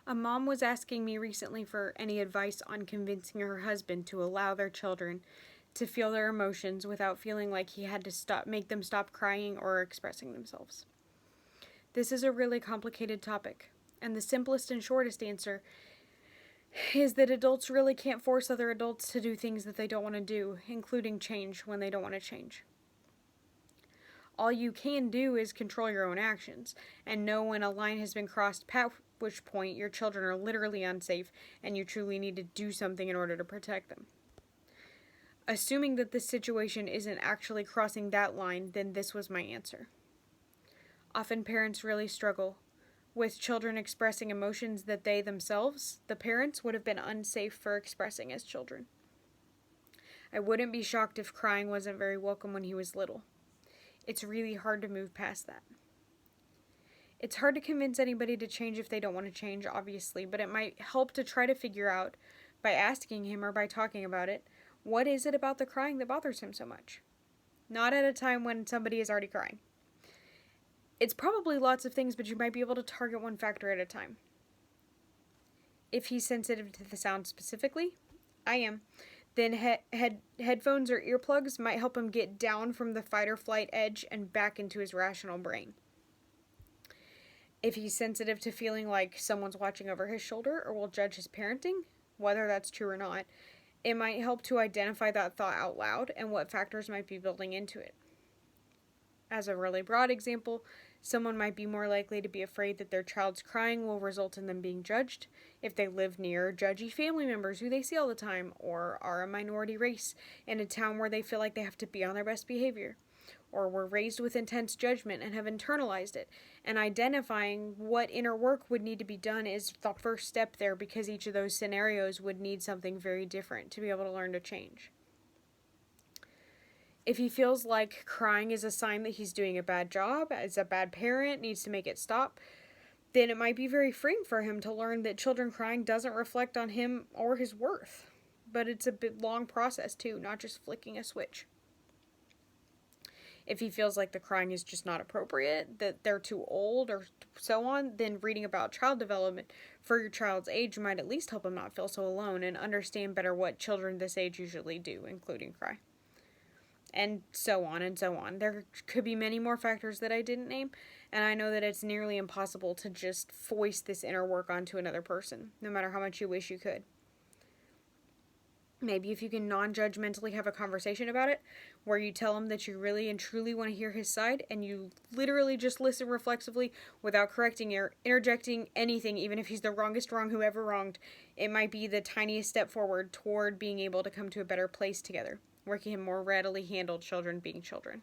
A mom was asking me recently for any advice on convincing her husband to allow their children to feel their emotions without feeling like he had to make them stop crying or expressing themselves. This is a really complicated topic, and the simplest and shortest answer is that adults really can't force other adults to do things that they don't want to do, including change when they don't want to change. All you can do is control your own actions and know when a line has been crossed, past which point your children are literally unsafe and you truly need to do something in order to protect them. Assuming that this situation isn't actually crossing that line, then this was my answer. Often parents really struggle with children expressing emotions that they themselves, the parents, would have been unsafe for expressing as children. I wouldn't be shocked if crying wasn't very welcome when he was little. It's really hard to move past that. It's hard to convince anybody to change if they don't want to change, obviously, but it might help to try to figure out, by asking him or by talking about it, what is it about the crying that bothers him so much? Not at a time when somebody is already crying. It's probably lots of things, but you might be able to target one factor at a time. If he's sensitive to the sound specifically, I am, then headphones or earplugs might help him get down from the fight or flight edge and back into his rational brain. If he's sensitive to feeling like someone's watching over his shoulder or will judge his parenting, whether that's true or not, it might help to identify that thought out loud and what factors might be building into it. As a really broad example, someone might be more likely to be afraid that their child's crying will result in them being judged if they live near judgy family members who they see all the time, or are a minority race in a town where they feel like they have to be on their best behavior, or were raised with intense judgment and have internalized it. And identifying what inner work would need to be done is the first step there, because each of those scenarios would need something very different to be able to learn to change. If he feels like crying is a sign that he's doing a bad job, as a bad parent, needs to make it stop, then it might be very freeing for him to learn that children crying doesn't reflect on him or his worth. But it's a bit long process too, not just flicking a switch. If he feels like the crying is just not appropriate, that they're too old or so on, then reading about child development for your child's age might at least help him not feel so alone and understand better what children this age usually do, including cry. And so on and so on. There could be many more factors that I didn't name, and I know that it's nearly impossible to just foist this inner work onto another person, no matter how much you wish you could. Maybe if you can non-judgmentally have a conversation about it, where you tell him that you really and truly want to hear his side, and you literally just listen reflexively without correcting or interjecting anything, even if he's the wrongest wrong who ever wronged, it might be the tiniest step forward toward being able to come to a better place together, where he can more readily handle children being children.